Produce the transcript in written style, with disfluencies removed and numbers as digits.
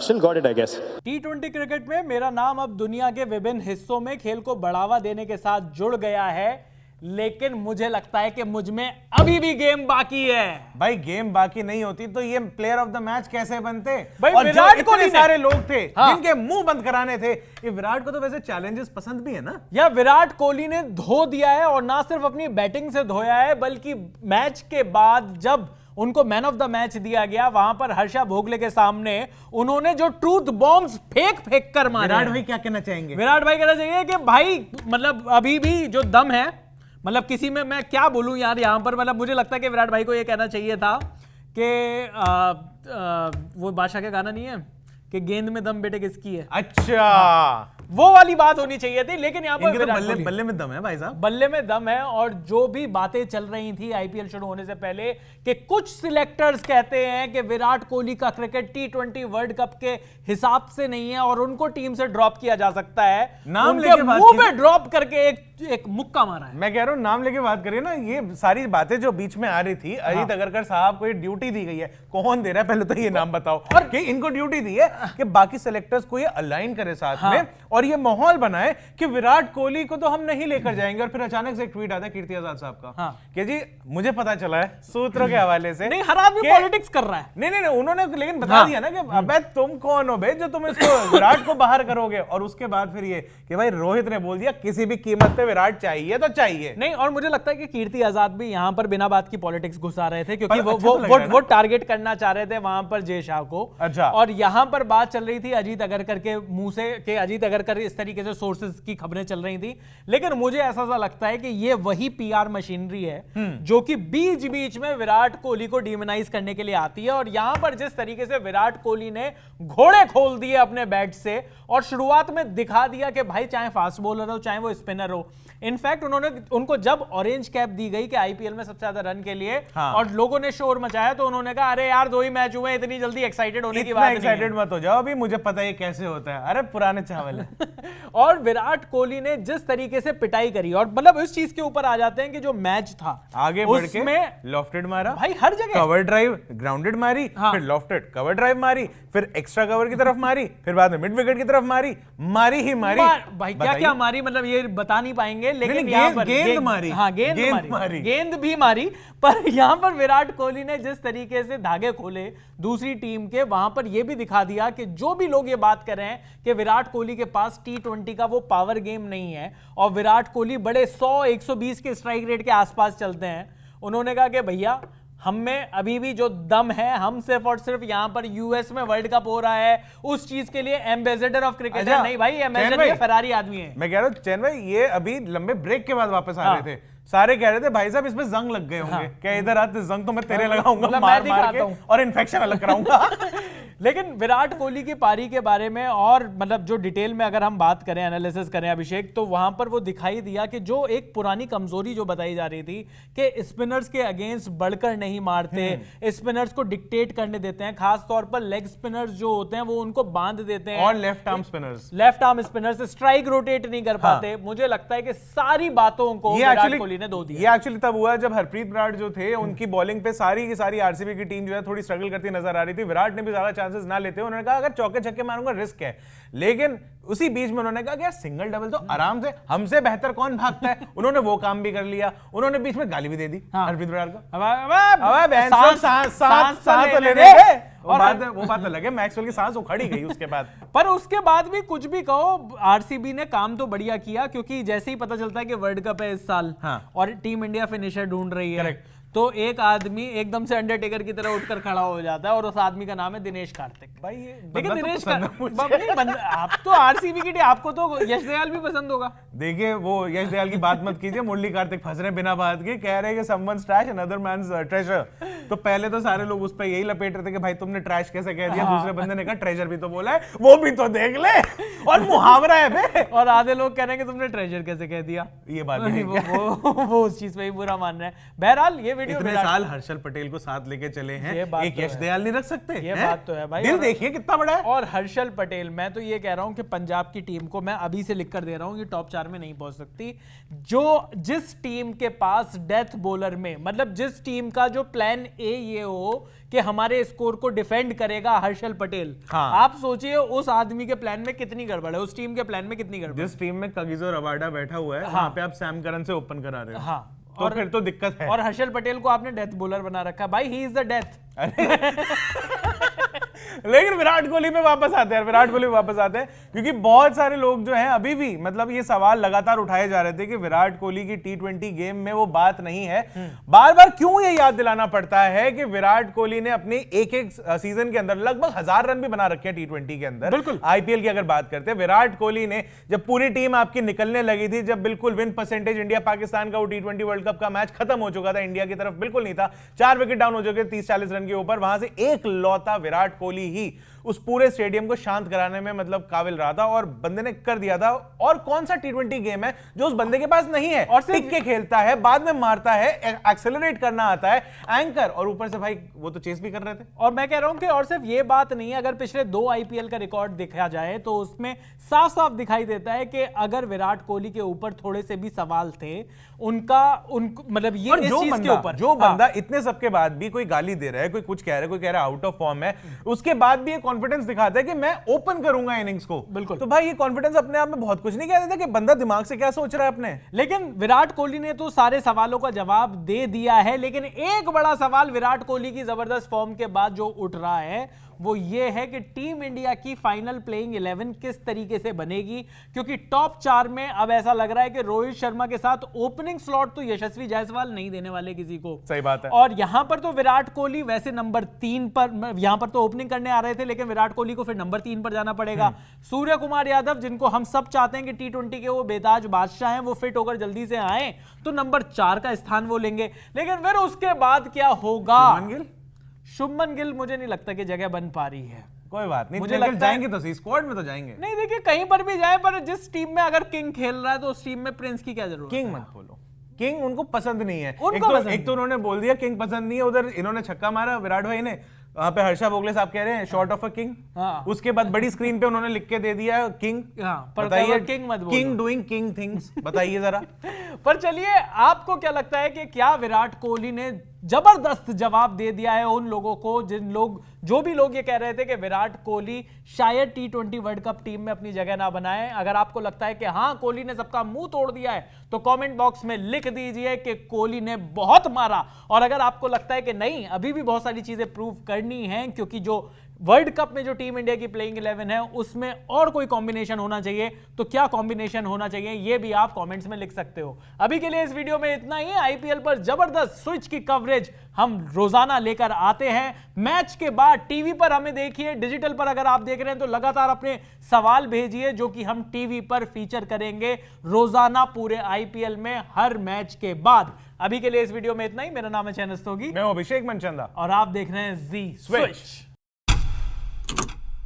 still got it, I guess. T20 cricket में मेरा नाम अब दुनिया के विभिन्न हिस्सों में खेल को बढ़ावा देने के साथ जुड़ गया है, लेकिन मुझे लगता है कि मुझ में अभी भी गेम बाकी है। भाई गेम बाकी नहीं होती तो ये प्लेयर ऑफ द मैच कैसे बनते? भाई और विराट जो कोहली इतने सारे लोग थे जिनके मुंह बंद कराने थे, ये विराट को तो वैसे चैलेंजेस पसंद भी है ना। या विराट कोहली ने धो दिया है, और ना सिर्फ अपनी बैटिंग से धोया है, बल्कि मैच के बाद जब उनको मैन ऑफ द मैच दिया गया, वहां पर हर्षा भोगले के सामने उन्होंने जो ट्रूथ बॉम्ब्स फेंक कर मारे। विराट भाई क्या कहना चाहेंगे? विराट भाई कहना चाहिए कि भाई मतलब अभी भी जो दम है, मतलब किसी में मैं क्या बोलूं यार यहां पर, मतलब मुझे लगता है कि विराट भाई को यह कहना चाहिए था कि वो बादशाह का गाना नहीं है कि गेंद में दम बेटे किसकी है। अच्छा, वो वाली बात होनी चाहिए थी, लेकिन यहाँ पर तो बल्ले में दम है भाई साहब, बल्ले में दम है। और जो भी बातें चल रही थी आईपीएल शुरू होने से पहले कि कुछ सिलेक्टर्स कहते हैं कि विराट कोहली का क्रिकेट T20 वर्ल्ड कप के हिसाब से नहीं है और उनको टीम से ड्रॉप किया जा सकता है, नाम उनके लेके मुंह पे ड्रॉप करके एक मुक्का मारा है। मैं कह रहा हूं नाम लेके बात करिए ना। ये सारी बातें जो बीच में आ रही थी, अजीत अगरकर साहब को ये ड्यूटी दी गई है, कौन दे रहा है पहले तो ये नाम बताओ। और कि इनको ड्यूटी दी है कि बाकी सिलेक्टर्स को ये अलाइन करे साथ में और ये माहौल बनाए कि विराट कोहली को तो हम नहीं लेकर जाएंगे। और फिर अचानक से एक ट्वीट आता है कीर्ति आजाद साहब का कि जी मुझे पता चला है सूत्रों के हवाले से, नहीं हर आदमी पॉलिटिक्स कर रहा है। नहीं उन्होंने लेकिन बता दिया ना कि अबे तुम कौन हो बे जो तुम इसको विराट को बाहर करोगे। और उसके बाद फिर ये कि भाई रोहित ने बोल दिया किसी भी कीमत पे विराट चाहिए तो चाहिए नहीं। और मुझे लगता है कि कीर्ति आजाद भी यहां पर बिना बात की पॉलिटिक्स घुसा रहे थे, क्योंकि वो टारगेट करना चाह रहे थे वहां पर जय शाह को। अच्छा। और यहां पर बात चल रही थी अजीत अगरकर के मुंह से कि अजीत अगरकर इस तरीके से सोर्सेज की खबरें चल रही थी, लेकिन मुझे ऐसा सा लगता है कि ये वही पीआर मशीनरी है जो कि बीच बीच में विराट कोहली को डिमोनाइज करने के लिए आती है। और यहां पर जिस तरीके से विराट कोहली ने घोड़े खोल दिए अपने बैट से और शुरुआत में दिखा दिया कि भाई चाहे फास्ट बॉलर हो चाहे वो स्पिनर हो। इनफैक्ट उनको जब ऑरेंज कैप दी गई कि आईपीएल में सबसे ज्यादा रन के लिए, और लोगों ने शोर मचाया, तो उन्होंने कहा अरे यार 2 ही मैच हुए, इतनी जल्दी एक्साइटेड होने की बात नहीं है। एक्साइटेड मत हो जाओ, अभी मुझे पता है कैसे होता है, अरे पुराने चावल है। और विराट कोहली ने जिस तरीके से पिटाई करी, और मतलब इस चीज के ऊपर आ जाते हैं कि जो मैच था आगे बढ़ के लॉफ्टेड मारा भाई, हर जगह कवर ड्राइव ग्राउंडेड मारी, फिर लॉफ्टेड कवर ड्राइव मारी, फिर एक्स्ट्रा कवर की तरफ मारी, फिर बाद में मिड विकेट की तरफ मारी ही मारी। भाई क्या मारी, मतलब ये बता नहीं पाएंगे, लेकिन यहाँ पर गेंद मारी, हाँ गेंद भी मारी। पर यहां पर विराट कोहली ने जिस तरीके से धागे खोले दूसरी टीम के, वहां पर यह भी दिखा दिया कि जो भी लोग ये बात कर रहे हैं कि विराट कोहली के पास T20 का वो पावर गेम नहीं है और विराट कोहली बड़े 100-120 के स्ट्राइक रेट के आसपास चलते हैं, उन्होंने कहा कि भैया हम में अभी भी जो दम है, हम सिर्फ और सिर्फ यहां पर यूएस में वर्ल्ड कप हो रहा है उस चीज के लिए एम्बेसडर ऑफ क्रिकेट नहीं भाई, एम्बेसडर फरारी आदमी है। मैं कह रहा हूं चैन भाई, ये अभी लंबे ब्रेक के बाद वापस आ रहे थे, सारे कह रहे थे भाई साहब इसमें जंग लग गए होंगे, क्या इधर आते जंग तो मैं तेरे लगाऊंगा मार के और इन्फेक्शन अलग कराऊंगा। लेकिन विराट कोहली की पारी के बारे में और मतलब जो डिटेल में अगर हम बात करें, एनालिसिस करें अभिषेक, तो वहां पर वो दिखाई दिया कि जो एक पुरानी कमजोरी जो बताई जा रही थी कि स्पिनर्स के अगेंस्ट बढ़कर नहीं मारते, स्पिनर्स को डिक्टेट करने देते हैं, खास तौर पर लेग स्पिनर्स जो होते हैं वो उनको बांध देते हैं, और left arm spinners strike rotate नहीं कर पाते। मुझे लगता है कि सारी बातों को विराट कोहली ने धो दिया। ये एक्चुअली तब हुआ जब हरप्रीत बराड़ जो थे उनकी बॉलिंग पे सारी की सारी आरसीबी की टीम जो है थोड़ी स्ट्रगल करती नजर आ रही थी। विराट ने भी ज्यादा चांसेस ना लेते, उन्होंने कहा अगर चौके छक्के मारूंगा रिस्क है, लेकिन उसी बीच में उन्होंने कहा कि यार सिंगल डबल तो आराम से, हमसे बेहतर कौन भागता है। उन्होंने वो काम भी कर लिया, उन्होंने बीच में गाली भी दे दी हरप्रीत बराड़ को, सांस तो ले दे। वो बात अलग है, मैक्सवेल की सांस उखड़ी गई उसके बाद। पर उसके बाद भी कुछ भी कहो, आरसीबी ने काम तो बढ़िया किया, क्योंकि जैसे ही पता चलता है कि वर्ल्ड कप है इस साल और टीम इंडिया फिनिशर ढूंढ रही है, तो एक आदमी एकदम से अंडरटेकर की तरह उठकर खड़ा हो जाता है और उस आदमी का नाम है दिनेश कार्तिक। भाई लेकिन दिनेश आप तो आरसीबी की टीम, आपको तो यश दयाल भी पसंद होगा। देखिए वो यश दयाल की बात मत कीजिए, मुरली कार्तिक फंस रहे बिना बात के, कह रहे हैं कि someone's trash another man's treasure. तो पहले तो सारे लोग उस पर यही लपेट रहे थे कि भाई तुमने ट्रैश कैसे कह दिया, दूसरे बंदे ने कहा ट्रेजर भी तो बोला है, वो भी तो देख ले, और मुहावरा है बे। और आधे लोग कह रहे हैं कि तुमने ट्रेजर कैसे कह दिया, ये बात वो उस चीज पे ही बुरा मान रहे हैं। बहरहाल ये वीडियो इतने साल हर्षल पटेल को साथ लेके चले हैं, एक यश दयाल नहीं रख सकते? ये बात तो है भाई। दिल देखिए कितना बड़ा है। और हर्षल पटेल, मैं तो ये कह रहा हूं कि पंजाब की टीम को मैं अभी से लिख कर दे रहा हूं, ये टॉप 4 में नहीं पहुंच सकती। जिस टीम के पास डेथ बॉलर में, मतलब जिस टीम का जो प्लान ए ये हो कि हमारे स्कोर को डिफेंड करेगा हर्षल पटेल, हाँ। आप सोचिए उस आदमी के प्लान में कितनी गड़बड़ है, उस टीम के प्लान में कितनी गड़बड़। जिस टीम में कगिसो रबाडा बैठा हुआ है, वहां पे आप सैम करन से ओपन करा रहे हो। हाँ, तो फिर तो दिक्कत है। और हर्षल पटेल को आपने डेथ बॉलर बना रखा भाई, ही इज द डेथ। लेकिन विराट कोहली पे वापस आते हैं, विराट कोहली पे वापस आते हैं, क्योंकि बहुत सारे लोग जो हैं अभी भी, मतलब ये सवाल लगातार उठाए जा रहे थे कि विराट कोहली की T20 गेम में वो बात नहीं है। बार बार क्यों ये याद दिलाना पड़ता है कि विराट कोहली ने अपने एक सीजन के अंदर लगभग 1000 रन भी बना रखे हैं T20 के अंदर। बिल्कुल। आईपीएल की अगर बात करते हैं, विराट कोहली ने जब पूरी टीम आपकी निकलने लगी थी, जब बिल्कुल विन परसेंटेज इंडिया पाकिस्तान का वो T20 वर्ल्ड कप का मैच खत्म हो चुका था, इंडिया की तरफ बिल्कुल नहीं था, 4 विकेट डाउन हो चुके 30-40 रन के ऊपर, वहां से एक लौता विराट कोहली ही उस पूरे स्टेडियम को शांत कराने में मतलब काबिल रहा था, और बंदे ने कर दिया था। और कौन सा T20 गेम है जो उस बंदे के पास नहीं है, और टिक के खेलता है, बाद में मारता है, एक्सेलरेट करना आता है, एंकर, और ऊपर से भाई वो तो चेस भी कर रहे थे। और मैं कह रहा हूं कि और सिर्फ ये बात नहीं है, अगर पिछले 2 आईपीएल का रिकॉर्ड देखा जाए तो उसमें साफ साफ दिखाई देता है कि अगर विराट कोहली के ऊपर थोड़े से भी सवाल थे, उनको मतलब ये इस चीज के ऊपर, जो बंदा इतने सबके बाद भी कोई गाली दे रहा है, कोई कुछ कह रहा है, कोई कह रहा है आउट ऑफ फॉर्म है, उसके बाद भी कॉन्फिडेंस दिखाता है कि मैं ओपन करूंगा इनिंग्स को। बिल्कुल। तो भाई ये कॉन्फिडेंस अपने आप में बहुत कुछ नहीं कह देता कि बंदा दिमाग से क्या सोच रहा है अपने। लेकिन विराट कोहली ने तो सारे सवालों का जवाब दे दिया है, लेकिन एक बड़ा सवाल विराट कोहली की जबरदस्त फॉर्म के बाद जो उठ रहा है वो ये है कि टीम इंडिया की फाइनल प्लेइंग 11 किस तरीके से बनेगी, क्योंकि टॉप 4 में अब ऐसा लग रहा है कि रोहित शर्मा के साथ ओपनिंग स्लॉट तो यशस्वी जायसवाल नहीं देने वाले किसी को। सही बात है। और यहां पर तो विराट कोहली वैसे नंबर 3 पर, यहां पर तो ओपनिंग करने आ रहे थे, लेकिन विराट कोहली को फिर नंबर 3 पर जाना पड़ेगा। सूर्य कुमार यादव, जिनको हम सब चाहते हैं कि T20 के वो बेताज बादशाह हैं, वो फिट होकर जल्दी से आए तो नंबर 4 का स्थान वो लेंगे। लेकिन फिर उसके बाद क्या होगा? शुभमन गिल मुझे नहीं लगता कि जगह बन पा रही है। कोई बात नहीं, मुझे लगता जाएंगे तो सही, स्क्वाड में तो जाएंगे। नहीं देखिए, कहीं पर भी जाए, पर जिस टीम में अगर किंग खेल रहा है तो उस टीम में प्रिंस की क्या जरूरत है? किंग मत बोलो, किंग उनको पसंद नहीं है। उनको एक तो उन्होंने बोल दिया किंग पसंद नहीं है, उधर इन्होंने छक्का मारा विराट भाई ने, वहां पे हर्षा भोगले साहब कह रहे हैं शॉर्ट ऑफ अ किंग। उसके बाद बड़ी स्क्रीन पे उन्होंने लिख के दे दिया किंग। बताइए, किंग मत बोलो, किंग डूइंग किंग थिंग्स, बताइए जरा। पर चलिए, आपको क्या लगता है कि क्या विराट कोहली ने जबरदस्त जवाब दे दिया है उन लोगों को जो भी लोग ये कह रहे थे कि विराट कोहली शायद T20 वर्ल्ड कप टीम में अपनी जगह ना बनाए? अगर आपको लगता है कि हां कोहली ने सबका मुंह तोड़ दिया है तो कमेंट बॉक्स में लिख दीजिए कि कोहली ने बहुत मारा। और अगर आपको लगता है कि नहीं, अभी भी बहुत सारी चीजें प्रूव करनी है, क्योंकि जो वर्ल्ड कप में जो टीम इंडिया की प्लेइंग 11 है उसमें और कोई कॉम्बिनेशन होना चाहिए, तो क्या कॉम्बिनेशन होना चाहिए ये भी आप कमेंट्स में लिख सकते हो। अभी के लिए इस वीडियो में इतना ही। आईपीएल पर जबरदस्त स्विच की कवरेज हम रोजाना लेकर आते हैं। मैच के बाद टीवी पर हमें देखिए, डिजिटल पर अगर आप देख रहे हैं तो लगातार अपने सवाल भेजिए, जो कि हम टीवी पर फीचर करेंगे रोजाना पूरे आईपीएल में हर मैच के बाद। अभी के लिए इस वीडियो में इतना ही। मेरा नाम है चैन रस्तोगी, मैं हूं अभिषेक मनचंदा, और आप देख रहे हैं जी स्विच।